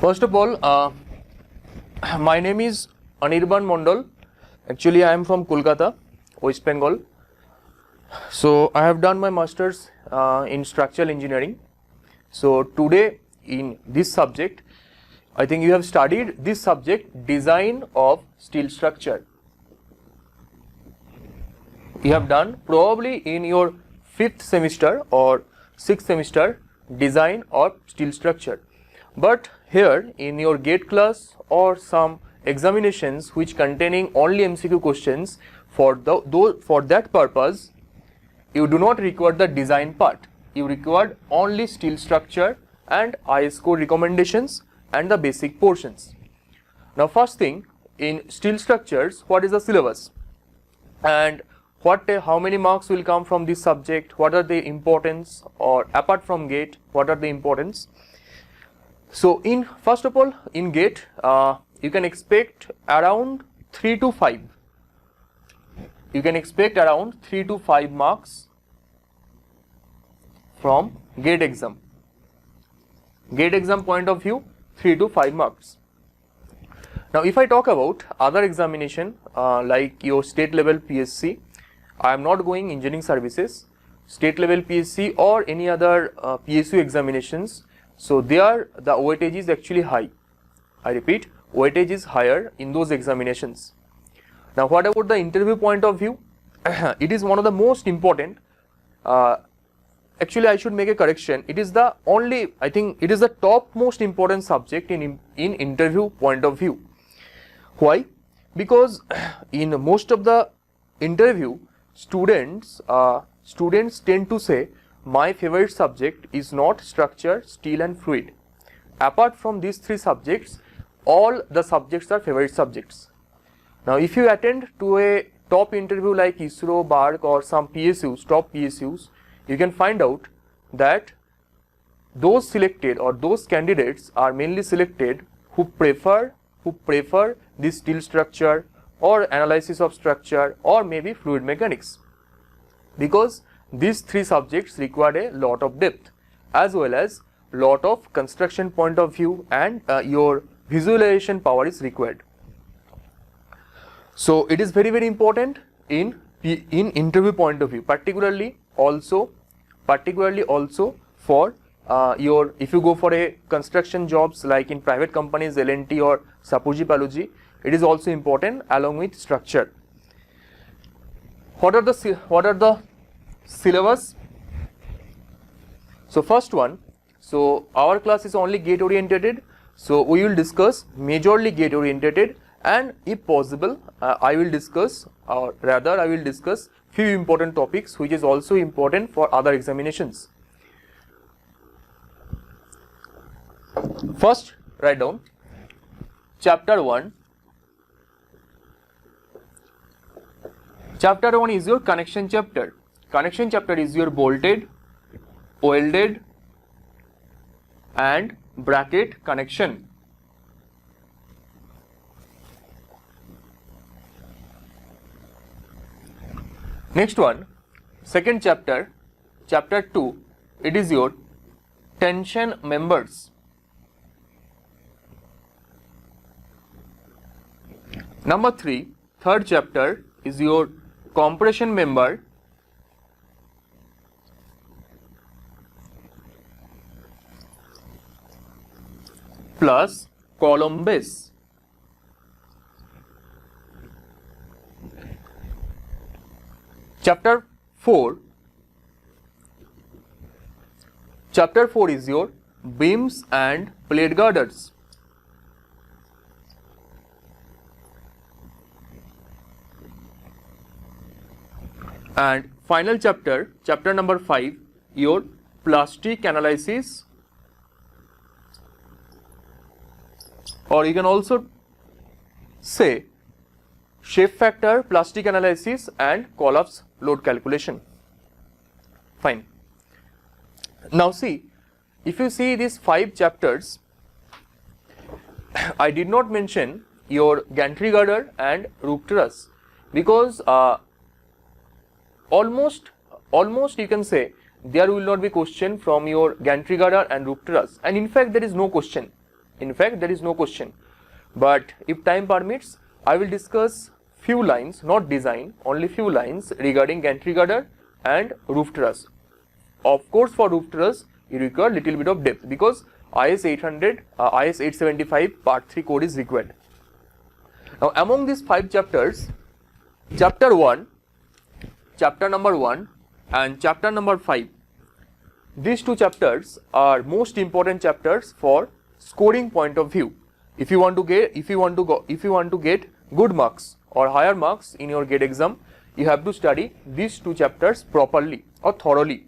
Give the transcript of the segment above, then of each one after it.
First of all, my name is Anirban Mondal. Actually, I am from Kolkata, West Bengal. So I have done my masters in structural engineering. So today in this subject, I think you have studied this subject, design of steel structure. You have done probably in your 5th semester or 6th semester design of steel structure. But here in your GATE class or some examinations which containing only MCQ questions, for that purpose you do not require the design part. You require only steel structure and IS code recommendations and the basic portions. Now first thing, in steel structures, what is the syllabus and how many marks will come from this subject, what are the importance, or apart from GATE, what are the importance. So first of all, in GATE you can expect around 3 to 5. You can expect around 3 to 5 marks from GATE exam. GATE exam point of view, 3 to 5 marks. Now if I talk about other examination like your state level PSC, I am not going engineering services, state level PSC or any other PSU examinations. So there the weightage is actually high. I repeat, weightage is higher in those examinations. Now what about the interview point of view? It is one of the most important. Actually I should make a correction. It is the only, I think it is the top most important subject in interview point of view. Why? Because in most of the interview, students tend to say my favorite subject is not structure, steel and fluid. Apart from these 3 subjects, all the subjects are favorite subjects. Now if you attend to a top interview like ISRO, BARC or some PSUs, top PSUs, you can find out that those selected or those candidates are mainly selected who prefer this steel structure or analysis of structure or maybe fluid mechanics, because these 3 subjects require a lot of depth as well as lot of construction point of view, and your visualization power is required. So it is very important in interview point of view, particularly also for your, if you go for a construction jobs like in private companies, L&T or Shapoorji Pallonji, it is also important along with structure. What are the syllabus? So first one, so our class is only GATE oriented, so we will discuss majorly GATE oriented, and if possible I will discuss few important topics which is also important for other examinations. First, write down chapter 1. Chapter 1 is your connection chapter. Connection chapter is your bolted, welded and bracket connection. Next one, second chapter, chapter 2, it is your tension members. Number 3, third chapter is your compression member. Plus column base. Chapter 4 is your beams and plate girders. And final chapter, chapter number 5, your plastic analysis, or you can also say shape factor, plastic analysis and collapse load calculation. Fine. Now see, if you see these 5 chapters, I did not mention your gantry girder and roof truss, because almost you can say there will not be question from your gantry girder and roof truss, and in fact there is no question In fact, there is no question. But if time permits, I will discuss few lines, not design, only few lines regarding gantry girder and roof truss. Of course, for roof truss, you require little bit of depth because IS 800, IS 875 Part 3 code is required. Now, among these 5 chapters, chapter 1, chapter number 1 and chapter number 5, these 2 chapters are most important chapters for scoring point of view. If you want to get good marks or higher marks in your GATE exam, you have to study these 2 chapters properly or thoroughly.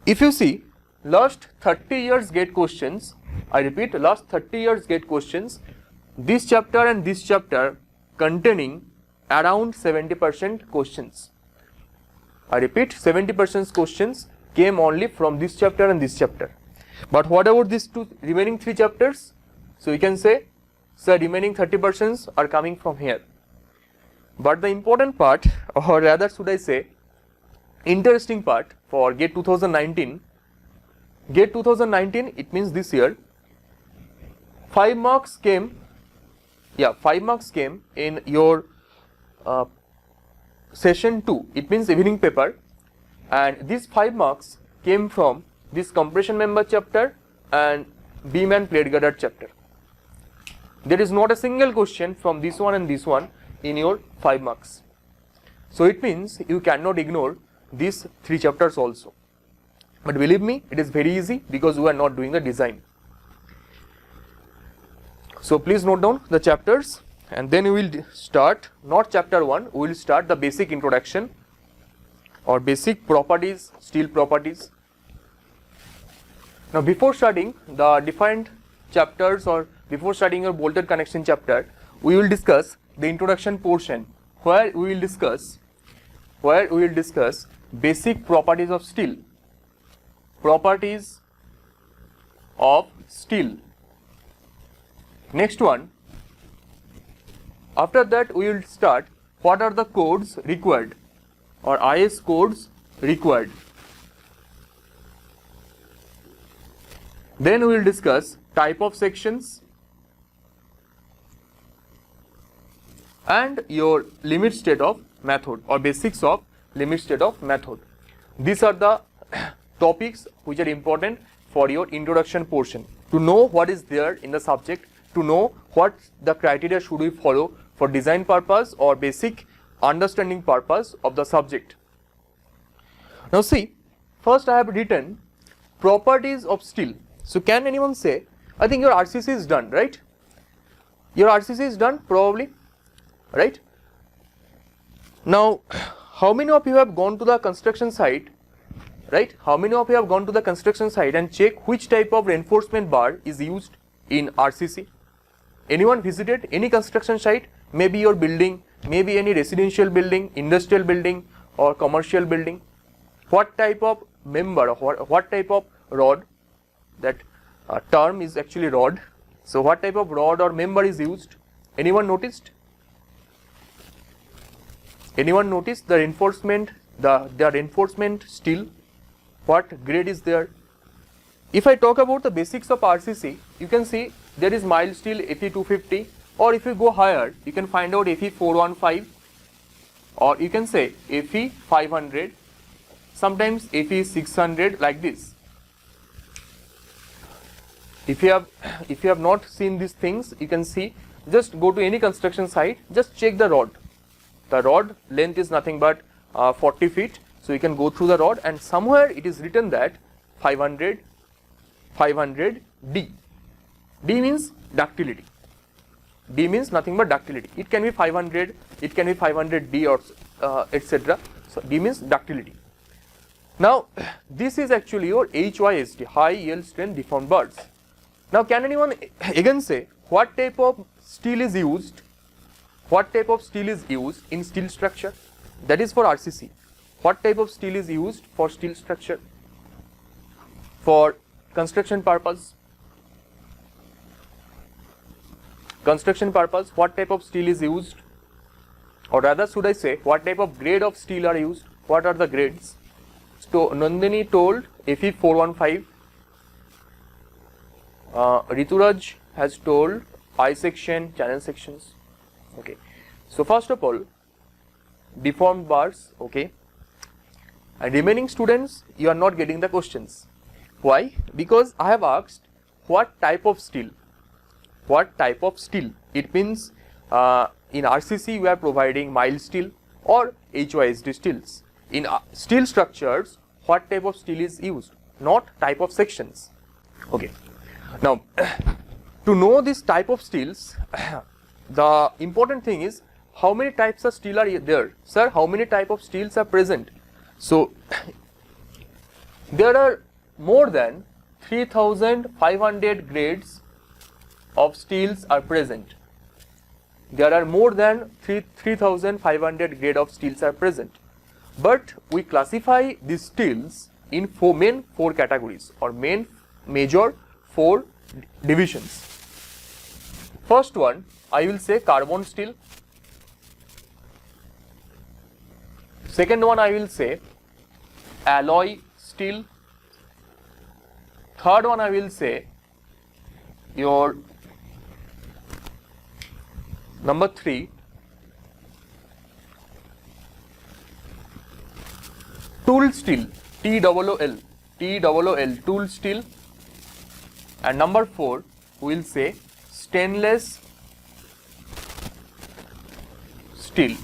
If you see last 30 years GATE questions, I repeat, last 30 years GATE questions, this chapter and this chapter containing around 70% questions. I repeat, 70% questions came only from this chapter and this chapter. But what about these remaining 3 chapters? So you can say, sir, remaining 30% are coming from here. But the important part, or rather should I say, interesting part for GATE 2019, GATE 2019, it means this year, 5 marks came in your session 2, it means evening paper, and these 5 marks came from this compression member chapter and beam and plate girder chapter. There is not a single question from this one and this one in your 5 marks. So it means you cannot ignore these 3 chapters also. But believe me, it is very easy because we are not doing the design. So please note down the chapters and then we will start, not chapter 1, we will start the basic introduction or basic properties, steel properties. Now before starting the defined chapters or before starting your bolted connection chapter, we will discuss the introduction portion where we will discuss basic properties of steel. Properties of steel. Next one, after that we will start what are the codes required or IS codes required. Then we will discuss type of sections and your limit state of method or basics of limit state of method. These are the topics which are important for your introduction portion. To know what is there in the subject, to know what the criteria should we follow for design purpose or basic understanding purpose of the subject. Now see, first I have written properties of steel. So can anyone say, I think your RCC is done, right? Your RCC is done probably, right? Now, how many of you have gone to the construction site, right? How many of you have gone to the construction site and check which type of reinforcement bar is used in RCC? Anyone visited any construction site? Maybe your building, maybe any residential building, industrial building or commercial building. What type of member or what type of rod, that term is actually rod. So what type of rod or member is used? Anyone noticed? Anyone noticed the reinforcement, the reinforcement steel? What grade is there? If I talk about the basics of RCC, you can see there is mild steel Fe 250, or if you go higher, you can find out Fe 415, or you can say Fe 500, sometimes Fe 600, like this. If you have not seen these things, you can see, just go to any construction site, just check the rod. The rod length is nothing but 40 feet. So you can go through the rod and somewhere it is written that 500 D. D means ductility. D means nothing but ductility. It can be 500, it can be 500 D or etc. So D means ductility. Now this is actually your HYSD, high yield strength deformed bars. Now can anyone again say what type of steel is used? What type of steel is used in steel structure? That is for RCC. What type of steel is used for steel structure? For construction purpose? Construction purpose, what type of steel is used? Or rather should I say, what type of grade of steel are used? What are the grades? So Nandini told Fe 415. Rituraj has told I section, channel sections. Okay. So first of all, deformed bars. Okay. And remaining students, you are not getting the questions. Why? Because I have asked what type of steel. What type of steel? It means in RCC we are providing mild steel or HYSD steels. In steel structures, what type of steel is used? Not type of sections. Okay. Now, to know this type of steels, the important thing is how many types of steel are there? Sir, how many type of steels are present? So, there are more than 3,500 grades of steels are present. There are more than 3,500 grade of steels are present. But we classify these steels in main four categories or major four divisions. First one, I will say carbon steel. Second one, I will say alloy steel. Third one, I will say your number 3, tool steel, TOOL, tool steel. And number 4, we will say stainless steel.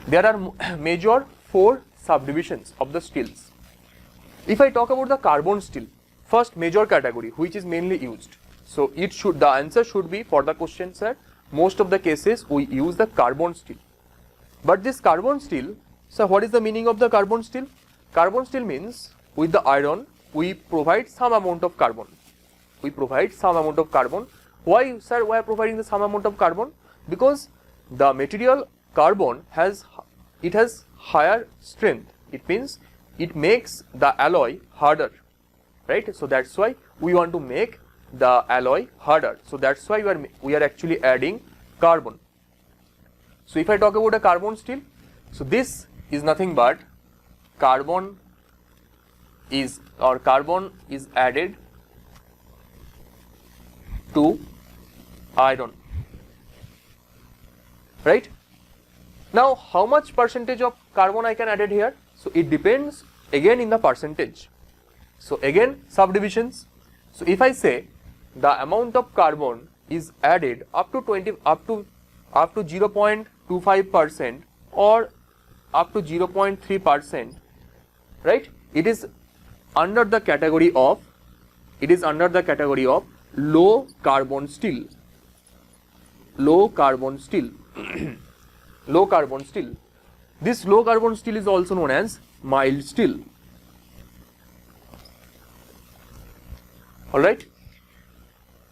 There are major 4 subdivisions of the steels. If I talk about the carbon steel, first major category which is mainly used. So the answer should be for the question, sir, most of the cases we use the carbon steel. But this carbon steel, so what is the meaning of the carbon steel? Carbon steel means with the iron we provide some amount of carbon. We provide some amount of carbon. Why, sir, why are providing the some amount of carbon? Because the material carbon has higher strength. It means it makes the alloy harder, right? So that's why we want to make the alloy harder. So that's why we are actually adding carbon. So if I talk about a carbon steel, so this is nothing but carbon is added to iron, right? Now how much percentage of carbon I can add it here? So it depends again in the percentage. So again subdivisions. So if I say the amount of carbon is added up to 0.25% or up to 0.3%, right? It is under the category of low carbon steel. Low carbon steel. Low carbon steel. This low carbon steel is also known as mild steel. Alright.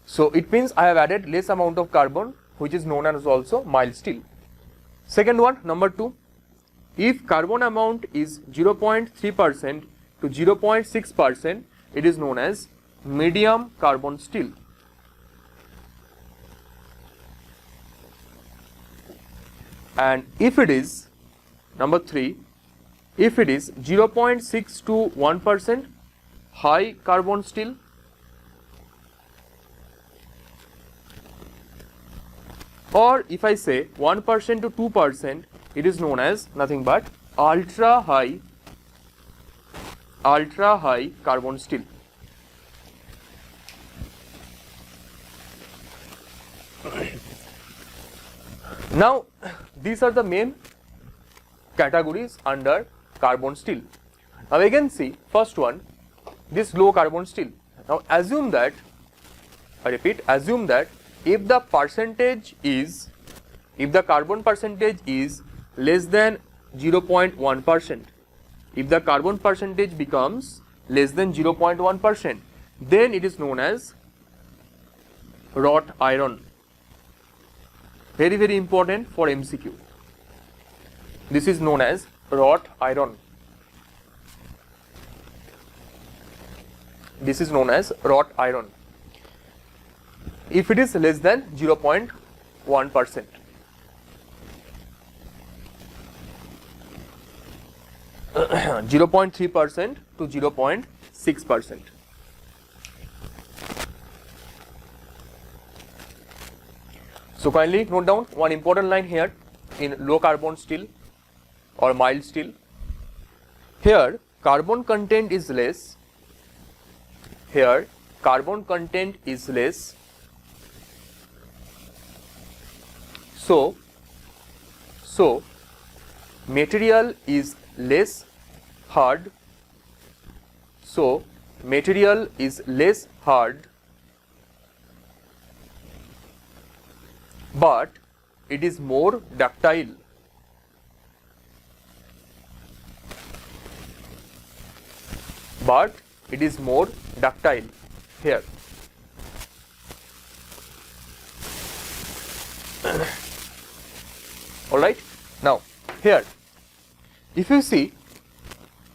So it means I have added less amount of carbon, which is known as also mild steel. Second one, number 2, if carbon amount is 0.3% to 0.6%, it is known as medium carbon steel. And if it is, number 3, if it is 0.6 to 1% high carbon steel, or if I say 1% to 2%, it is known as nothing but ultra high carbon steel. Now these are the main categories under carbon steel. Now again see, first one, this low carbon steel. Now assume that, I repeat, assume that if the carbon percentage is less than 0.1%, if the carbon percentage becomes less than 0.1%, then it is known as wrought iron. Very, very important for MCQ. This is known as wrought iron. This is known as wrought iron. If it is less than 0.1%. 0.3% to 0.6%. So kindly note down one important line here in low carbon steel or mild steel. Here carbon content is less. Here carbon content is less. So material is less hard. So material is less hard, but it is more ductile. But it is more ductile here. Alright, now here if you see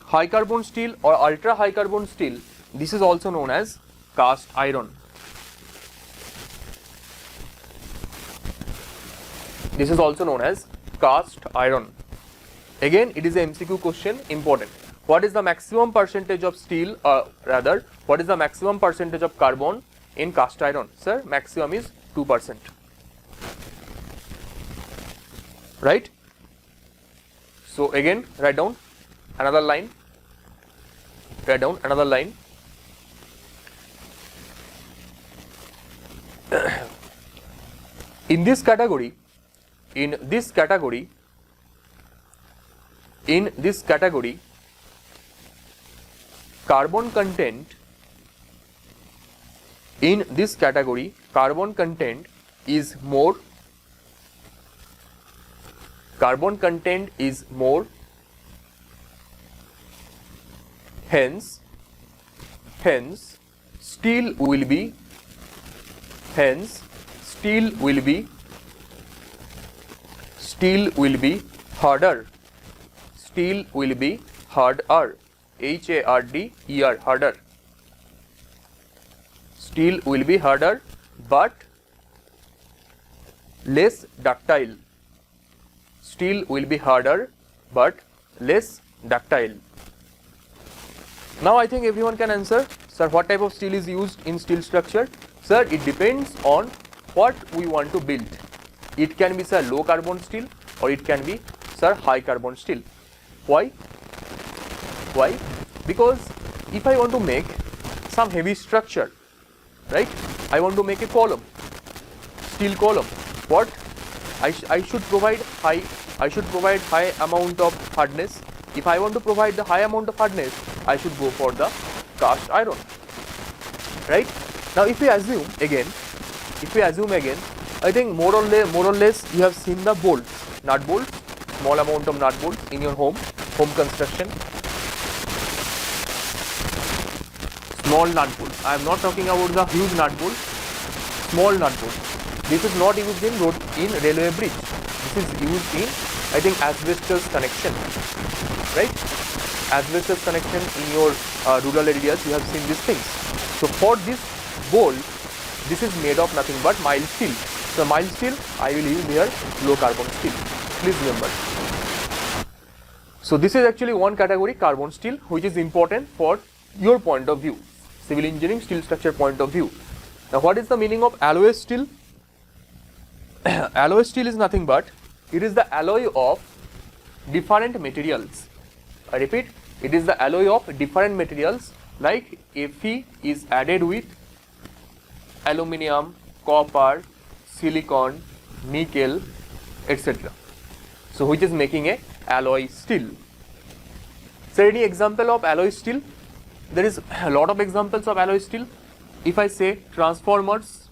high carbon steel or ultra high carbon steel, this is also known as cast iron. This is also known as cast iron. Again, it is a MCQ question, important. What is the maximum percentage of steel, rather, what is the maximum percentage of carbon in cast iron? Sir, maximum is 2%. Right? So again, write down another line. Write down another line. In this category, carbon content is more. Carbon content is more. Hence steel will be harder. Steel will be harder. H-A-R-D-E-R, harder. Steel will be harder but less ductile. Steel will be harder but less ductile. Now I think everyone can answer, sir, what type of steel is used in steel structure? Sir, it depends on what we want to build. It can be, sir, low carbon steel or it can be, sir, high carbon steel. Why? Because if I want to make some heavy structure, right, I want to make a column, steel column, what? I should provide high amount of hardness. If I want to provide the high amount of hardness, I should go for the cast iron, right? Now if we assume again, I think more or less you have seen the bolts, nut bolts, small amount of nut bolts in your home construction. Small nut bolt. I am not talking about the huge nut bolt. Small nut bolt. This is not used in railway bridge. This is used in, I think, asbestos connection, right? Asbestos connection in your rural areas. You have seen these things. So for this bolt, this is made of nothing but mild steel. So mild steel, I will use here low carbon steel. Please remember. So this is actually one category, carbon steel, which is important for your point of view, civil engineering steel structure point of view. Now what is the meaning of alloy steel? Alloy steel is nothing but, it is the alloy of different materials. I repeat, it is the alloy of different materials, like Fe is added with aluminium, copper, silicon, nickel, etc. So which is making a alloy steel. So any example of alloy steel? There is a lot of examples of alloy steel. If I say transformers,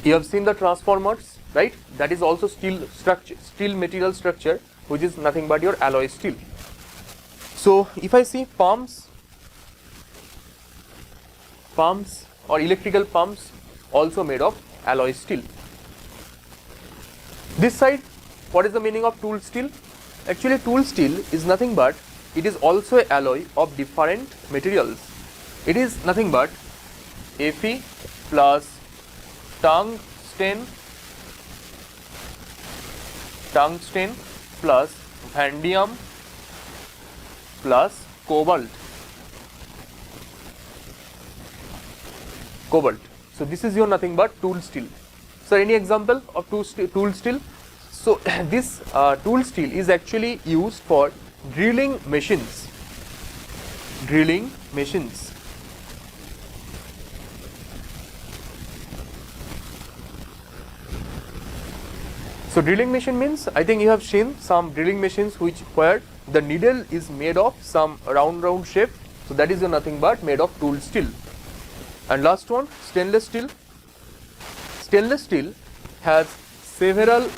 you have seen the transformers, right? That is also steel structure, steel material structure, which is nothing but your alloy steel. So if I see pumps or electrical pumps, also made of alloy steel. This side, what is the meaning of tool steel? Actually, tool steel is nothing but, it is also an alloy of different materials. It is nothing but Fe plus tungsten plus vanadium plus cobalt. So this is your nothing but tool steel. So any example of tool steel? So this tool steel is actually used for drilling machines. Drilling machines. So drilling machine means, I think you have seen some drilling machines where the needle is made of some round shape. So that is nothing but made of tool steel. And last one, stainless steel. Stainless steel has several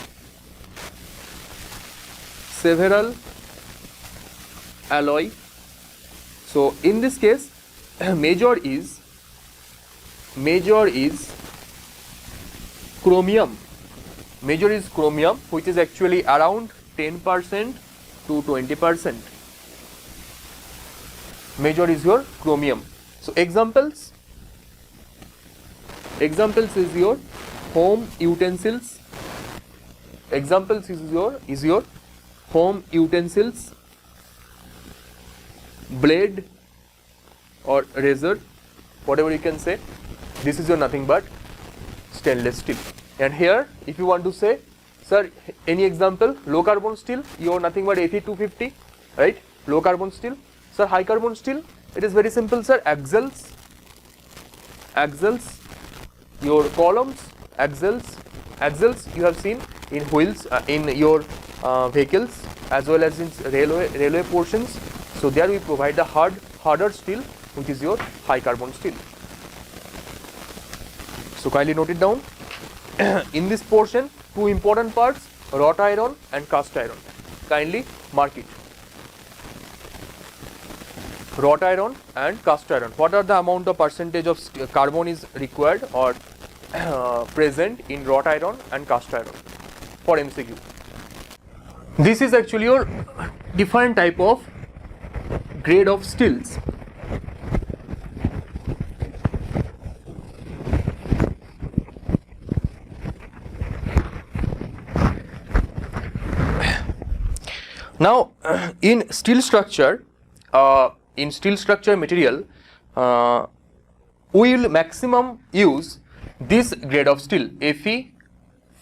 alloy. So in this case, major is chromium. Major is chromium, which is actually around 10% to 20%. Major is your chromium. So examples is your home utensils. Examples is your home utensils, blade or razor, whatever you can say. This is your nothing but stainless steel. And here, if you want to say, sir, any example, low carbon steel, you're nothing but Fe250, right? Low carbon steel. Sir, high carbon steel, it is very simple, sir. Axles, your columns, axles you have seen in wheels, in your vehicles as well as in railway portions. So there we provide the harder steel, which is your high carbon steel. So kindly note it down. In this portion, two important parts, wrought iron and cast iron. Kindly mark it. Wrought iron and cast iron. What are the amount of percentage of carbon is required or present in wrought iron and cast iron for MCQ? This is actually your different type of grade of steels. Now, in steel structure material, we will maximum use this grade of steel, Fe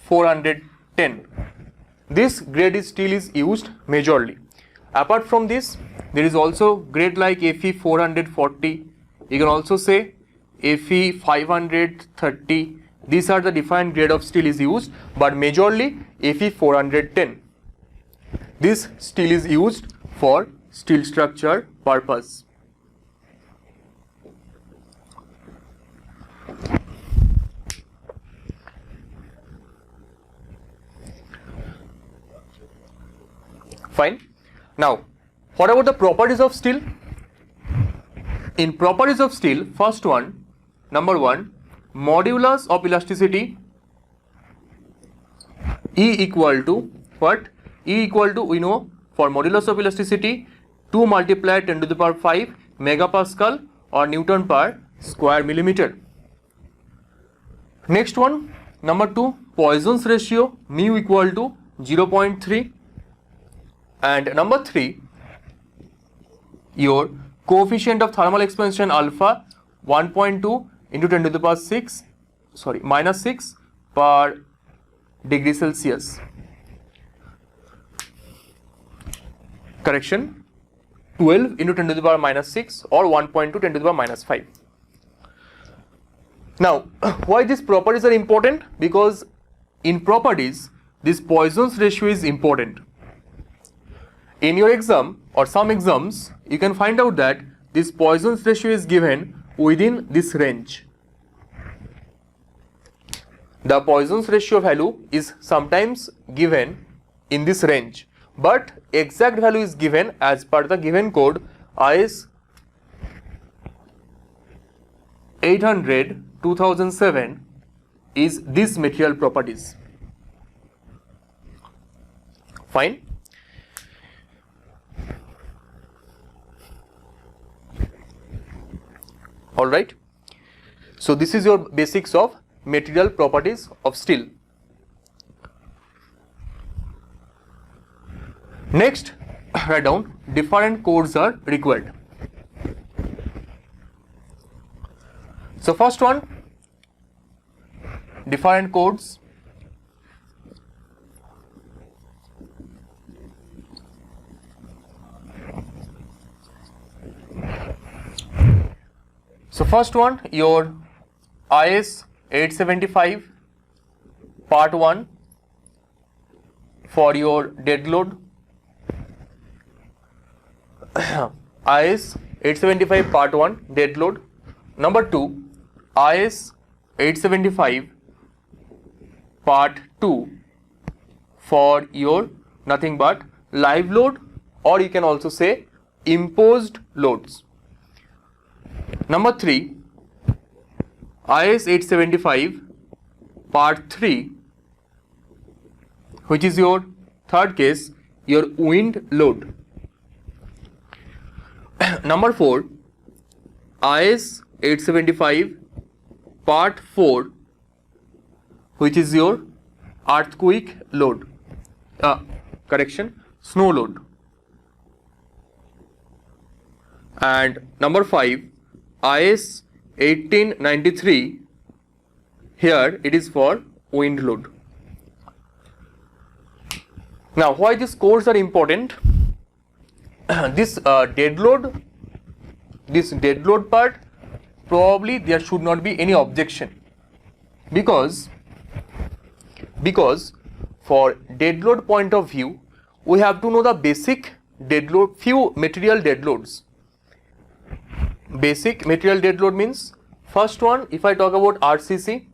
410. This grade of steel is used majorly. Apart from this, there is also grade like Fe 440. You can also say Fe 530. These are the different grade of steel is used, but majorly Fe 410. This steel is used for steel structure purpose. Fine. Now, what about the properties of steel? In properties of steel, first one, number one, modulus of elasticity E equal to what? E equal to, we know, for modulus of elasticity 2 multiplied 10 to the power 5 megapascal or Newton per square millimeter. Next one, number 2, Poisson's ratio mu equal to 0.3, and number 3, your coefficient of thermal expansion alpha 1.2 into 10 to the power minus 6 per degree Celsius. Correction, 12 into 10 to the power minus 6 or 1.2 10 to the power minus 5. Now, why these properties are important? Because in properties, this Poisson's ratio is important. In your exam or some exams, you can find out that this Poisson's ratio is given within this range. The Poisson's ratio value is sometimes given in this range, but exact value is given as per the given code IS 800/2007 is this material properties. Fine. All right. So this is your basics of material properties of steel. Next, write down different codes are required. So first one, different codes. So first one, your IS 875 part 1 for your dead load. IS 875 part 1 dead load. Number 2, IS 875 part 2 for your nothing but live load, or you can also say imposed loads. Number 3, IS 875 part 3, which is your third case, your wind load. Number 4, IS 875 part 4, which is your earthquake load, snow load. And number 5, IS 1893, here it is for wind load. Now, why these codes are important? This dead load part, probably there should not be any objection, because for dead load point of view, we have to know the basic dead load, few material dead loads. Basic material dead load means, first one, if I talk about RCC,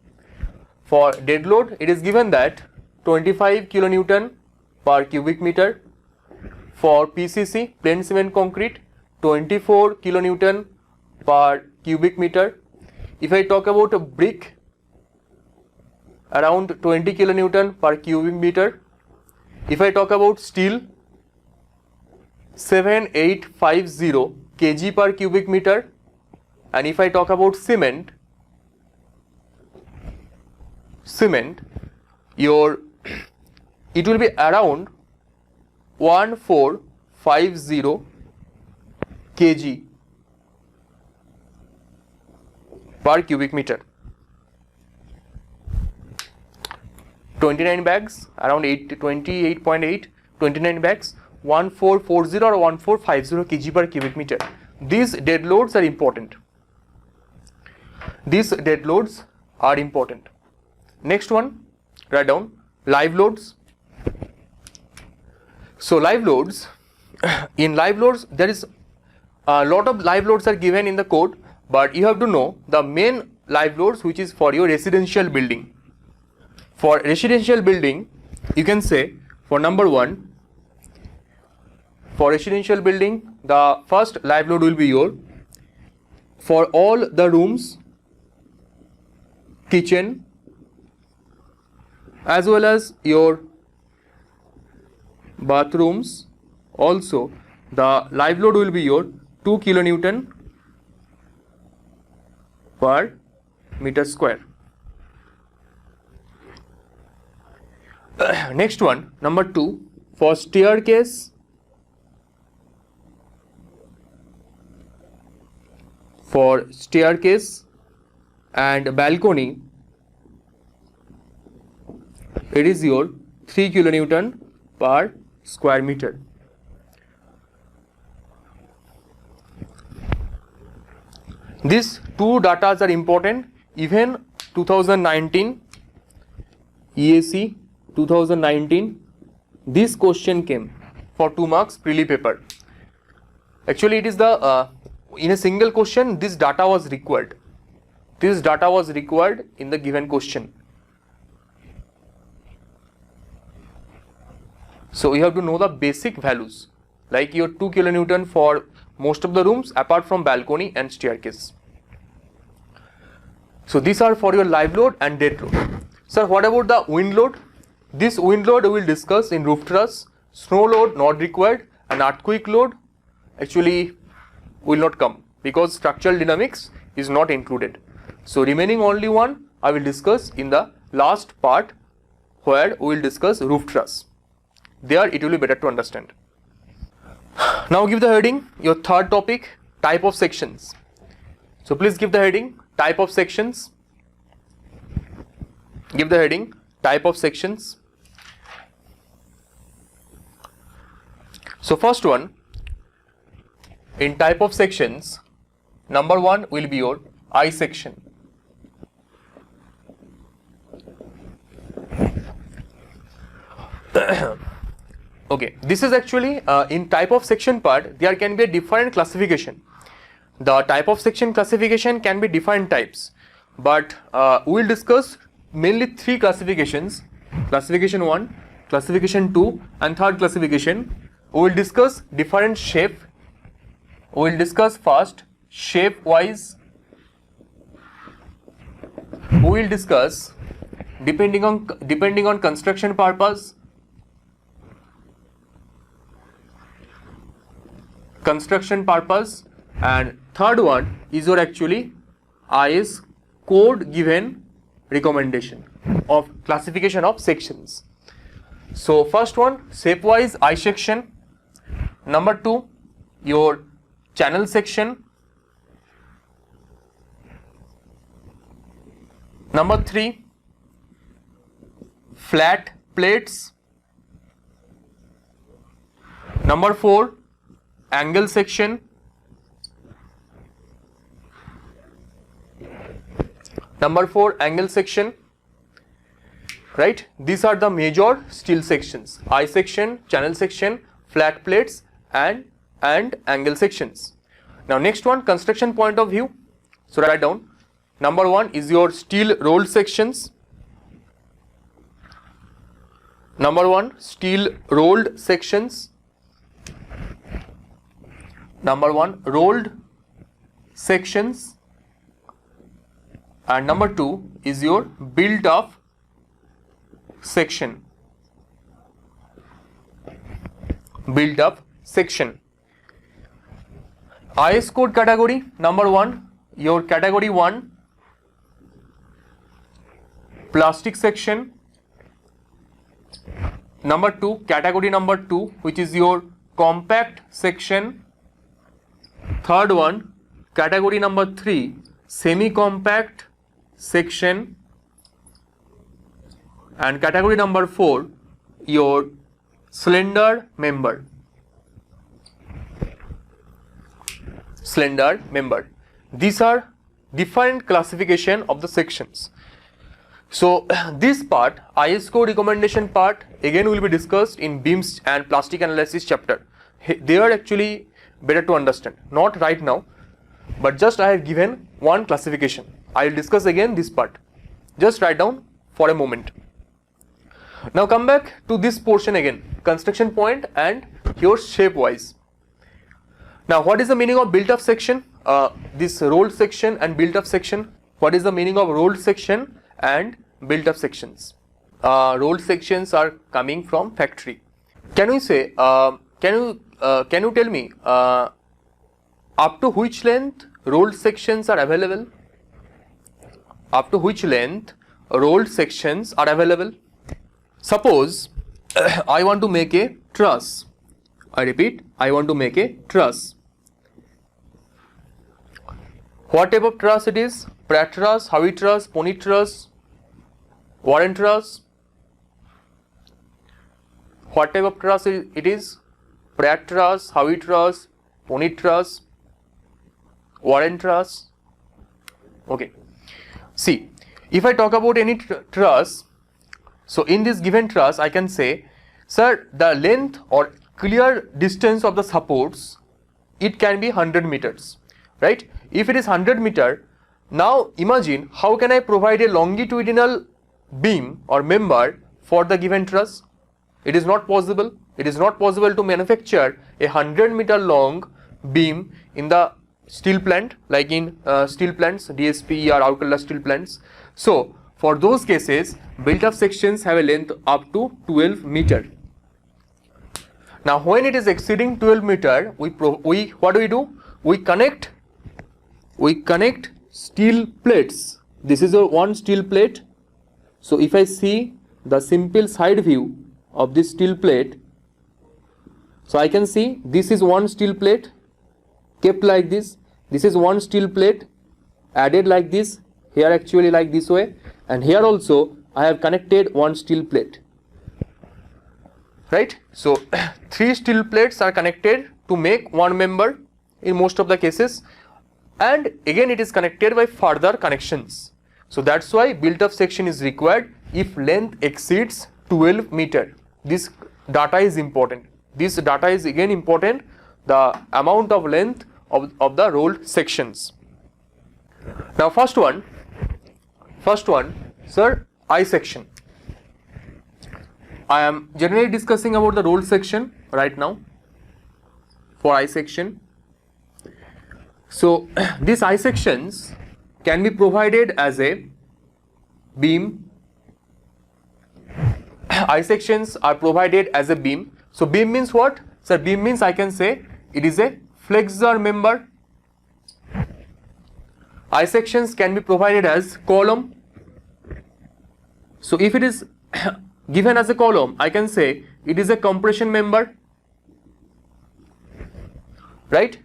for dead load it is given that 25 kilonewton per cubic meter. For PCC, plain cement concrete, 24 kilonewton per cubic meter. If I talk about a brick, around 20 kilonewton per cubic meter. If I talk about steel, 7850 kg per cubic meter. And if I talk about cement, it will be around 1450 kg per cubic meter. 29 bags, around 28.8, 29 bags, 1440 or 1450 kg per cubic meter. These dead loads are important. Next one, write down live loads. So live loads, in live loads there is a lot of live loads are given in the code, but you have to know the main live loads which is for your residential building. For residential building, you can say for number 1, for residential building, the first live load will be your, for all the rooms, kitchen, as well as your bathrooms, also the live load will be your 2 kilonewton per meter square. Next one, number 2, for staircase, and balcony, it is your 3 kilonewton per square meter. These two datas are important. Even 2019 EAC 2019, this question came for 2 marks prelim paper. Actually, it is the in a single question this data was required. This data was required in the given question. So you have to know the basic values, like your 2 kilonewton for most of the rooms apart from balcony and staircase. So these are for your live load and dead load. Sir, what about the wind load? This wind load we will discuss in roof truss. Snow load not required, and earthquake load actually will not come because structural dynamics is not included. So remaining only one I will discuss in the last part, where we will discuss roof truss. There it will be better to understand. Now give the heading, your third topic, type of sections. So please give the heading, type of sections. give the heading type of sections. So first one, in type of sections, number one will be your I section. Okay, this is actually in type of section part, there can be a different classification. The type of section classification can be different types, but we will discuss mainly three classifications: classification 1, classification 2, and third classification. We will discuss different shape. We will discuss first shape wise. We will discuss depending on construction purpose, and third one is your actually IS code given recommendation of classification of sections. So first one, shape wise I section. Number two, your channel section. Number three, flat plates. Number four, angle section. Number four, angle section. Right? These are the major steel sections: I section, channel section, flat plates, and angle sections. Now next one, construction point of view. So write down. Number one is your steel rolled sections. Number one, steel rolled sections. Number one, rolled sections. And number two is your built up section. Built up section. IS code category. Number one, your category 1, plastic section. Number two, category number 2, which is your compact section. Third one, category number 3, semi-compact section. And category number 4, your slender member. Slender member. These are different classification of the sections. So this part, IS code recommendation part, again will be discussed in beams and plastic analysis chapter. They are actually better to understand. Not right now, but just I have given one classification. I will discuss again this part. Just write down for a moment. Now come back to this portion again, construction point and your shape wise. Now what is the meaning of built up section? This rolled section and built up section. What is the meaning of rolled section and built up sections? Rolled sections are coming from factory. Can you say, can you tell me up to which length rolled sections are available? Up to which length rolled sections are available? Suppose I want to make a truss. I repeat, I want to make a truss. What type of truss it is? Pratt truss, Howie truss, Pony truss, Warren truss. What type of truss it is? Pratt truss, Howie truss, Pony truss, Warren truss. Okay. See, if I talk about any truss, so in this given truss, I can say, sir, the length or clear distance of the supports, it can be 100 meters, right? If it is 100 meter, now imagine how can I provide a longitudinal beam or member for the given truss? It is not possible. It is not possible to manufacture a 100-meter long beam in the steel plant, like in steel plants, DSP or Alcala steel plants. So for those cases, built up sections have a length up to 12 meter. Now when it is exceeding 12 meter, what do? We connect steel plates. This is a one steel plate. So if I see the simple side view of this steel plate, so I can see this is one steel plate kept like this. This is one steel plate added like this, here actually like this way, and here also I have connected one steel plate, right? So 3 steel plates are connected to make one member in most of the cases, and again it is connected by further connections. So that's why built-up section is required if length exceeds 12 meter. This data is important. This data is again important, the amount of length of the rolled sections. Now first one, sir, I section. I am generally discussing about the rolled section right now for I section. So these I sections can be provided as a beam. I sections are provided as a beam. So beam means what? Sir, beam means I can say it is a flexor member. I sections can be provided as column. So if it is given as a column, I can say it is a compression member, right?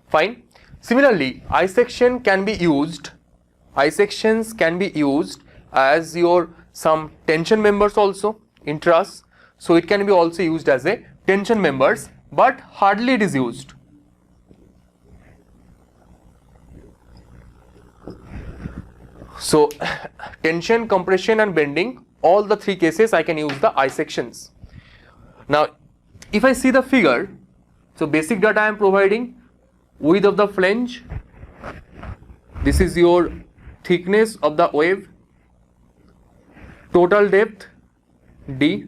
Fine. Similarly, I section can be used. I sections can be used as your some tension members also in truss. So it can be also used as a tension members, but hardly it is used. So tension, compression and bending, all the 3 cases I can use the I sections. Now if I see the figure, so basic data I am providing: width of the flange, this is your thickness of the wave, total depth D,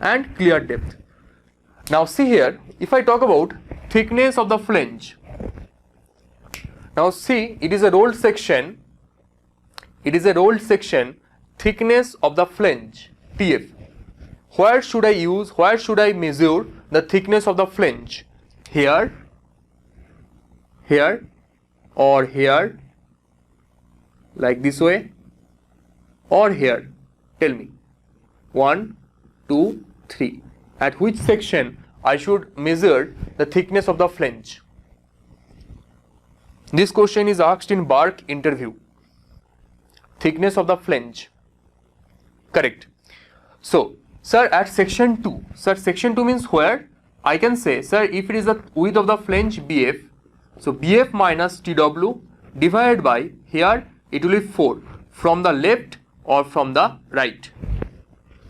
and clear depth. Now see here, if I talk about thickness of the flange, now see, it is a rolled section, thickness of the flange TF. Where should I measure the thickness of the flange? Here, or here, like this way, or here? Tell me. 1, 2, 3. At which section I should measure the thickness of the flange? This question is asked in BARC interview. Thickness of the flange. Correct. So, sir, at section 2. Sir, section 2 means where? I can say, sir, if it is the width of the flange BF, so BF minus TW divided by, here it will be 4, from the left or from the right.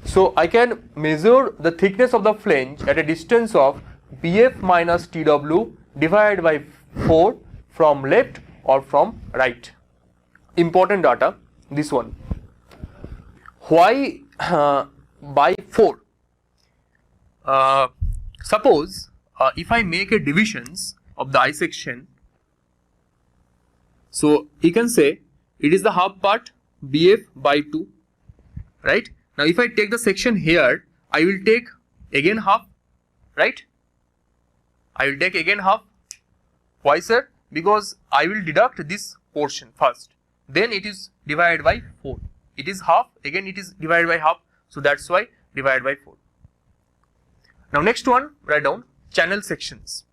So I can measure the thickness of the flange at a distance of BF minus TW divided by 4 from left or from right. Important data, this one. Why by 4? Suppose if I make a divisions of the I section, so you can say it is the half part BF by 2, right? Now if I take the section here, I will take again half, right? I will take again half. Why, sir? Because I will deduct this portion first, then it is divided by 4. It is half, again it is divided by half, so that's why divided by 4. Now next one, write down channel sections.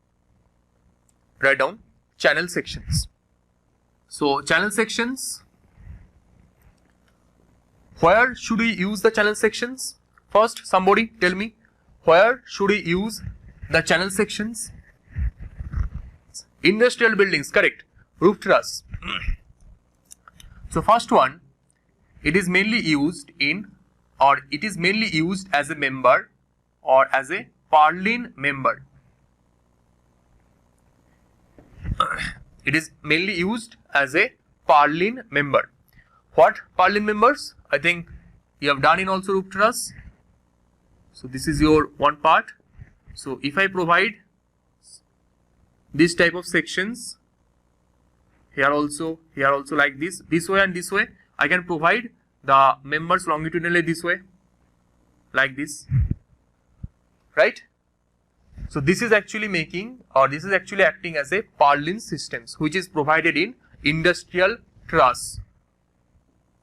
Write down channel sections. So channel sections, where should we use the channel sections? First, somebody tell me, where should we use the channel sections? Industrial buildings, correct. Roof truss. So first one, it is mainly used in, or it is mainly used as a member or as a purlin member. It is mainly used as a purlin member. What purlin members? I think you have done in also roof truss. So this is your one part. So if I provide this type of sections, here also like this way and this way, I can provide the members longitudinally this way, like this, right? So this is actually making, or this is actually acting as a purlin systems, which is provided in industrial truss.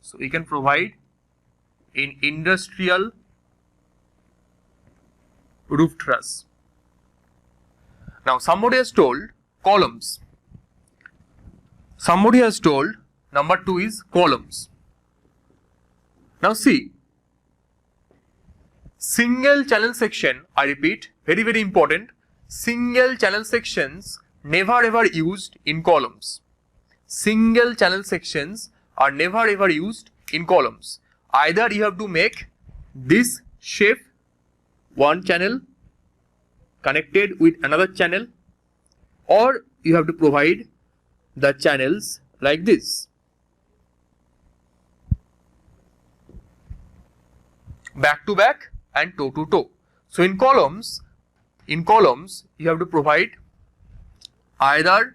So you can provide in industrial roof truss. Now somebody has told columns. Somebody has told number 2 is columns. Now see, single channel section, I repeat, very very important, single channel sections never ever used in columns. Single channel sections are never ever used in columns. Either you have to make this shape one channel connected with another channel, or you have to provide the channels like this. Back to back and toe to toe. So in columns you have to provide either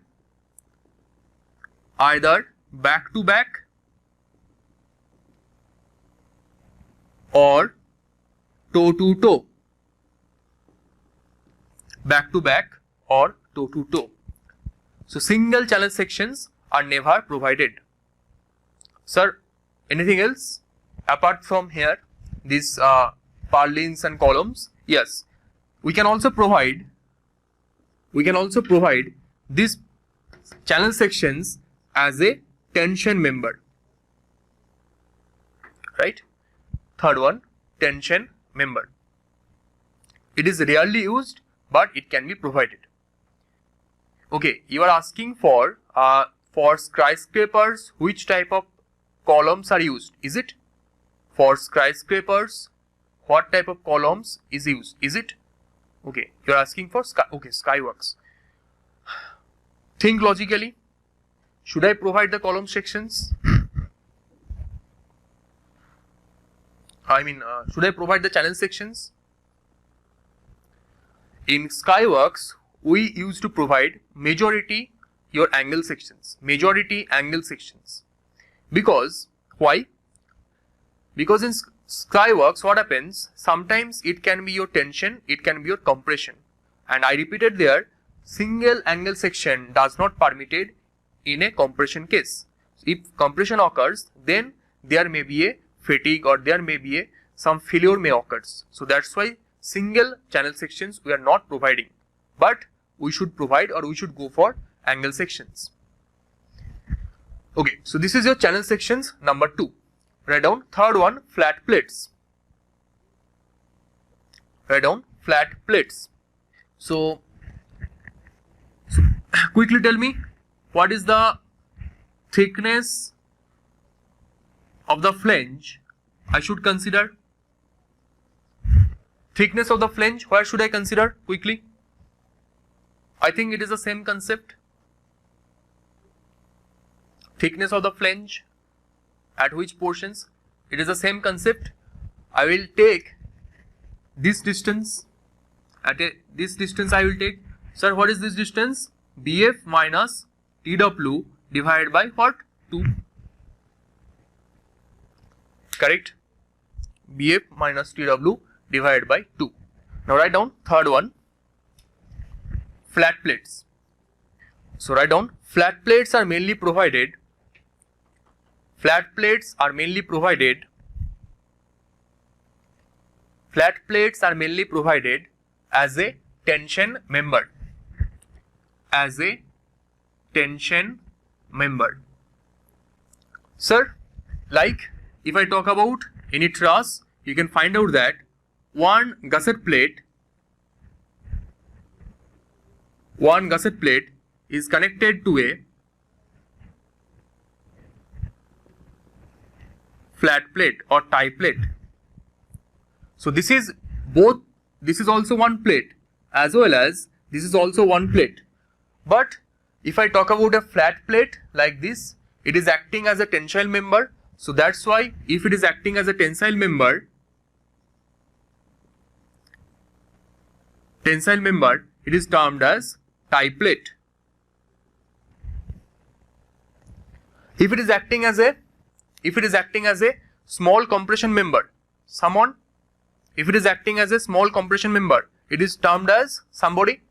back to back or toe to toe. Back to back or toe to toe. So single channel sections are never provided. Sir, anything else apart from here, these purlins and columns? Yes, we can also provide these channel sections as a tension member, right? Third one, tension member. It is rarely used, but it can be provided. Okay, you are asking for skyscrapers, which type of columns are used? Is it for skyscrapers? What type of columns is used? Is it? Okay, you are asking for skyworks. Think logically. Should I provide the column sections? Should I provide the channel sections? In Skyworks, we used to provide majority your angle sections. Majority angle sections. Because, why? Because in Skyworks, what happens? Sometimes it can be your tension, it can be your compression. And I repeated there, single angle section does not permitted in a compression case. If compression occurs, then there may be a fatigue or there may be some failure may occurs. So that's why single channel sections we are not providing, but we should provide or we should go for angle sections. Okay, so this is your channel sections number 2. Write down. Third one, flat plates. Write down flat plates. So quickly tell me, what is the thickness of the flange I should consider? Thickness of the flange, where should I consider? Quickly. I think it is the same concept. Thickness of the flange, at which portions? It is the same concept. I will take this distance. At this distance I will take. Sir, what is this distance? BF minus TW divided by what? 2. Correct? BF minus TW divided by 2. Now write down third one, flat plates. So write down, flat plates are mainly provided. Flat plates are mainly provided. Flat plates are mainly provided as a tension member. As a tension member. Sir, like if I talk about any truss, you can find out that one gusset plate is connected to a flat plate or tie plate. So this is both, this is also one plate as well as this is also one plate. But if I talk about a flat plate like this, it is acting as a tensile member. So that's why if it is acting as a tensile member, it is termed as tie plate. If it is acting as a small compression member, if it is acting as a small compression member, it is termed as somebody,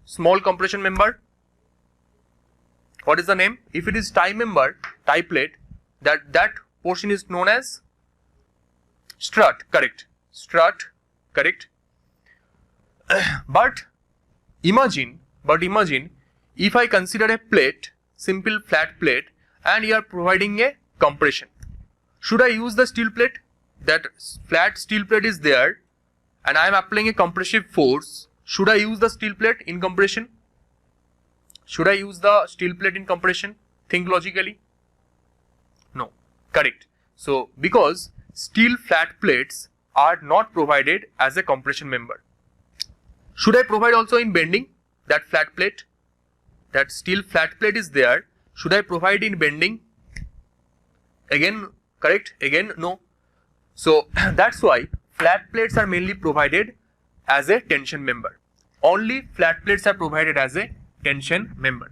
small compression member. What is the name? If it is tie member, tie plate, that portion is known as strut. Correct. Strut. Correct. But imagine if I consider a plate, simple flat plate, and you are providing a compression. Should I use the steel plate? That flat steel plate is there and I am applying a compressive force. Should I use the steel plate in compression? Should I use the steel plate in compression? Think logically. No, correct. So because steel flat plates are not provided as a compression member. Should I provide also in bending that flat plate? That steel flat plate is there. Should I provide in bending? Again, correct? Again, no. So that's why flat plates are mainly provided as a tension member. Only flat plates are provided as a tension member.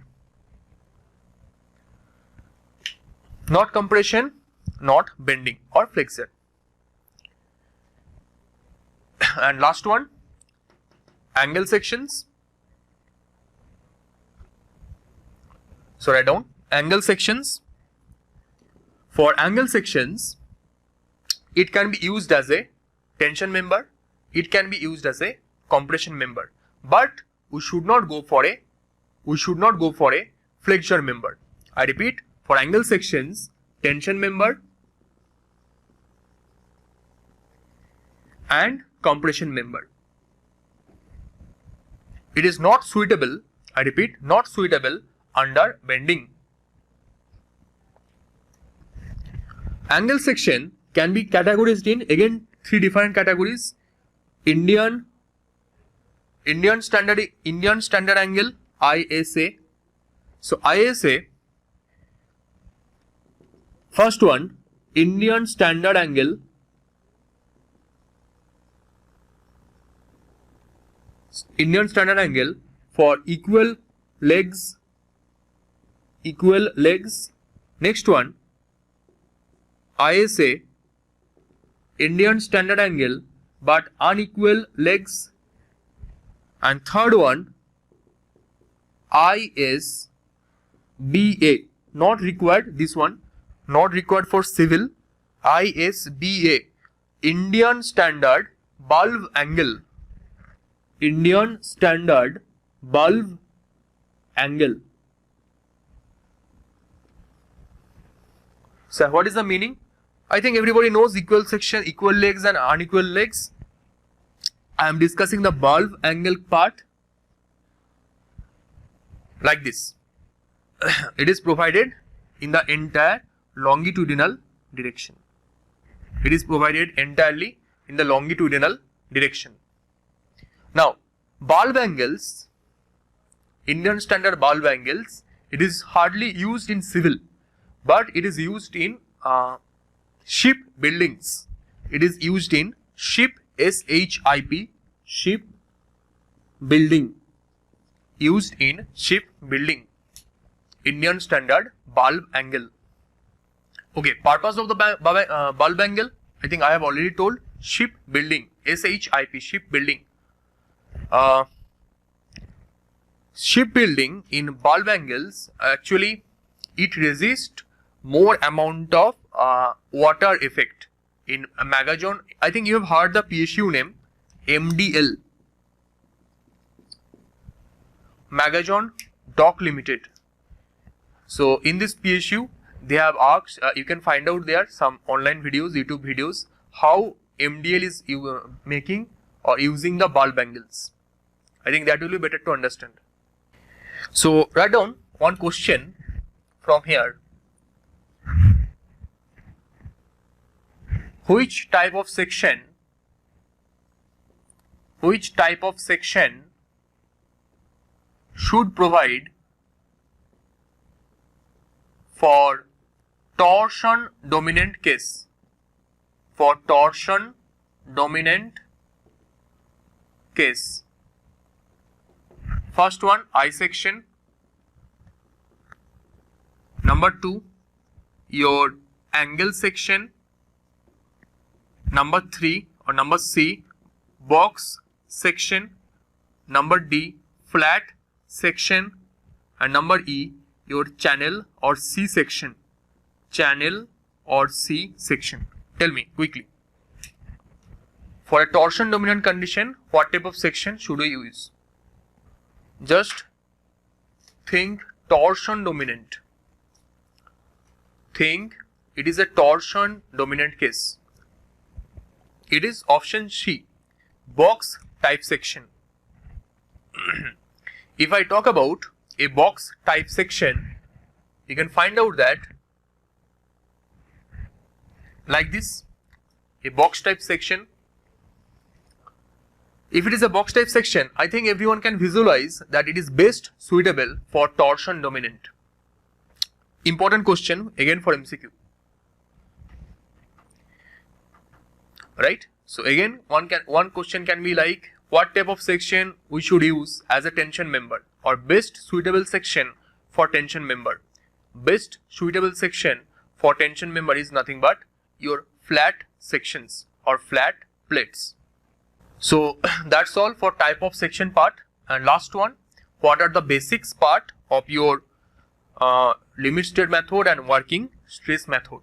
Not compression, not bending or flexure. And last one, angle sections. So write down angle sections. For angle sections, it can be used as a tension member, it can be used as a compression member, but we should not go for a flexure member. I repeat, for angle sections, tension member and compression member. It is not suitable, I repeat, not suitable under bending. Angle section can be categorized in, again, three different categories. Indian standard angle, ISA. So ISA, first one, Indian standard angle. Indian standard angle for equal legs. Next one, ISA, Indian standard angle but unequal legs. And third one, ISBA, not required, this one not required for civil. ISBA, Indian standard bulb angle. Indian standard bulb angle. So what is the meaning? I think everybody knows equal section, equal legs and unequal legs. I am discussing the bulb angle part like this. It is provided in the entire longitudinal direction. It is provided entirely in the longitudinal direction. Now, bulb angles, Indian standard bulb angles, it is hardly used in civil, but it is used in ship buildings. It is used in ship, SHIP, ship building. Used in ship building. Indian standard bulb angle. Okay, purpose of the bulb angle, I think I have already told. Ship building, SHIP, ship building. Shipbuilding in bulb angles, actually it resists more amount of water effect. In Magazon, I think you have heard the PSU name MDL, Magazon Dock Limited. So in this PSU they have asked, you can find out there some online videos, YouTube videos, how MDL is making or using the bulb angles. I think that will be better to understand. So write down one question from here. Which type of section should provide for torsion dominant case? For torsion dominant case. First one, I section. Number 2, your angle section. Number 3 or number C, box section. Number D, flat section. And number E, your channel or C section. Channel or C section. Tell me quickly. For a torsion dominant condition, what type of section should we use? Just think torsion dominant. think it is a torsion dominant case? It is option C, box type section. If I talk about a box type section, you can find out that like this, a box type section. If it is a box type section, I think everyone can visualize that it is best suitable for torsion dominant. Important question again for MCQ. Right? So again, one question can be like, what type of section we should use as a tension member, or best suitable section for tension member. Best suitable section for tension member is nothing but your flat sections or flat plates. So that's all for type of section part. And last one, what are the basics part of your limit state method and working stress method.